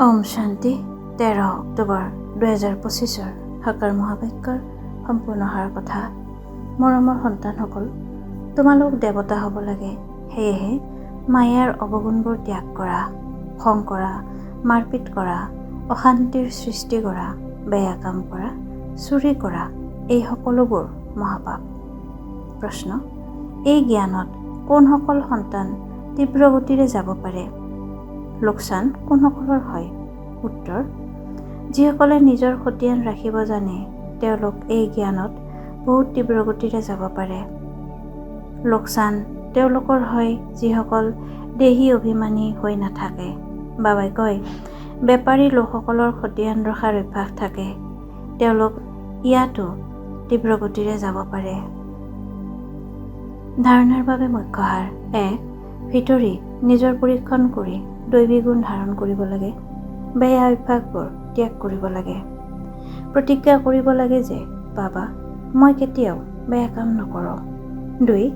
ওম শান্তি 13 অক্টোবৰ 2025 সাকাৰ মহাবাক্যৰ সম্পূৰ্ণ সাৰ কথা। মৰমৰ সন্তানসকল, তোমালোক দেৱতা হ'ব লাগে। সেয়েহে মায়াৰ অৱগুণবোৰ ত্যাগ কৰা, খং কৰা, মাৰপিট কৰা, অশান্তিৰ সৃষ্টি কৰা, বেয়া কাম কৰা, চুৰি কৰা, এই সকলোবোৰ মহাপাপ। প্ৰশ্ন: এই জ্ঞানত কোনসকল সন্তান তীব্ৰ গতিৰে যাব পাৰে? লোকচান কোনসকলৰ হয়? উত্তৰ: যিসকলে নিজৰ খতিয়ান ৰাখিব জানে তেওঁলোক এই জ্ঞানত বহুত তীব্ৰ গতিৰে যাব পাৰে। লোকচান তেওঁলোকৰ হয় যিসকল দেহী অভিমানী হৈ নাথাকে। বাবাই কয়, বেপাৰী লোকসকলৰ খতিয়ান ৰখাৰ অভ্যাস থাকে, তেওঁলোক ইয়াতো তীব্ৰ গতিৰে যাব পাৰে। ধাৰণাৰ বাবে মুখ্য সাৰ: 1. ভিতৰি নিজৰ পৰীক্ষণ কৰি দৈবী গুণ ধাৰণ কৰিব লাগে। বেয়া অভ্যাসবোৰ ত্যাগ কৰিব লাগে। প্ৰতিজ্ঞা কৰিব লাগে যে বাবা, মই কেতিয়াও বেয়া কাম নকৰোঁ। 2.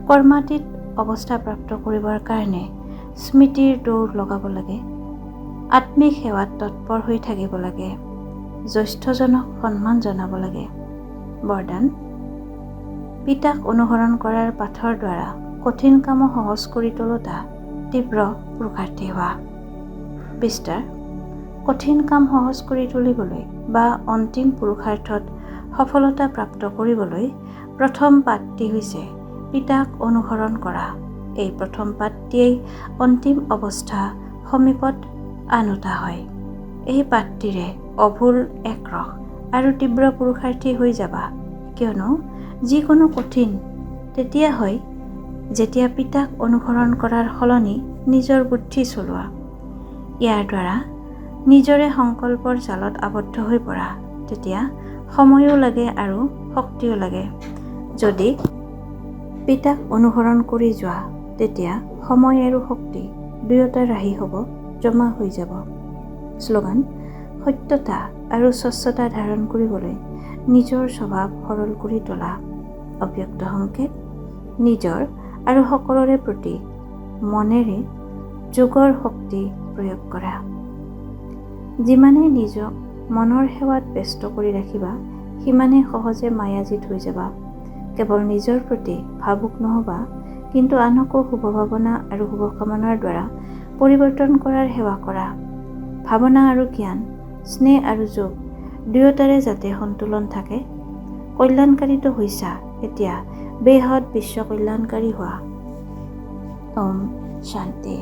কৰ্মাতীত অৱস্থা প্ৰাপ্ত কৰিবৰ কাৰণে স্মৃতিৰ দৌৰ লগাব লাগে। আত্মিক সেৱাত তৎপৰ হৈ থাকিব লাগে। জ্যেষ্ঠজনক সন্মান জনাব লাগে। বৰদান: পিতাক অনুসৰণ কৰাৰ পাঠৰ দ্বাৰা কঠিন কামো সহজ কৰি তোলোতা তীব্ৰ পুৰুষাৰ্থী হোৱা। বিস্তাৰ: কঠিন কাম সহজ কৰি তুলিবলৈ বা অন্তিম পুৰুষাৰ্থত সফলতা প্ৰাপ্ত কৰিবলৈ প্ৰথম পাঠটি হৈছে পিতাক অনুসৰণ কৰা। এই প্ৰথম পাঠটিয়েই অন্তিম অৱস্থা সমীপত আনোতা হয়। এই পাঠটিৰে অভুল একৰস আৰু তীব্ৰ পুৰুষাৰ্থী হৈ যাবা, কিয়নো যিকোনো কঠিন তেতিয়া হয় যেতিয়া পিতাক অনুসৰণ কৰাৰ সলনি নিজৰ বুদ্ধি চলোৱা। ইয়াৰ দ্বাৰা নিজৰে সংকল্পৰ জালত আবদ্ধ হৈ পৰা। তেতিয়া সময়ো লাগে আৰু শক্তিও লাগে। যদি পিতাক অনুসৰণ কৰি যোৱা তেতিয়া সময় আৰু শক্তি দুয়োটা ৰাহি হ'ব, জমা হৈ যাব। শ্লোগান: সত্যতা আৰু স্বচ্ছতা ধাৰণ কৰিবলৈ নিজৰ স্বভাৱ সৰল কৰি তোলা। অব্যক্ত সংকেত: নিজৰ আৰু সকলোৰে প্ৰতি মনেৰে যোগৰ শক্তি প্ৰয়োগ কৰা। যিমানে নিজক মনৰ সেৱাত ব্যস্ত কৰি ৰাখিবা, সিমানে সহজে মায়াজিত হৈ যাবা। কেৱল নিজৰ প্ৰতি ভাবুক নহবা, কিন্তু আনকো শুভ ভাৱনা আৰু শুভকামনাৰ দ্বাৰা পৰিৱৰ্তন কৰাৰ সেৱা কৰা। ভাৱনা আৰু জ্ঞান, স্নেহ আৰু যোগ দুয়োটাৰে যাতে সন্তুলন থাকে। কল্যাণকাৰীতো হৈছা, এতিয়া বেহদ বিশ্ব কল্যাণকাৰী হোৱা। ওম শান্তি।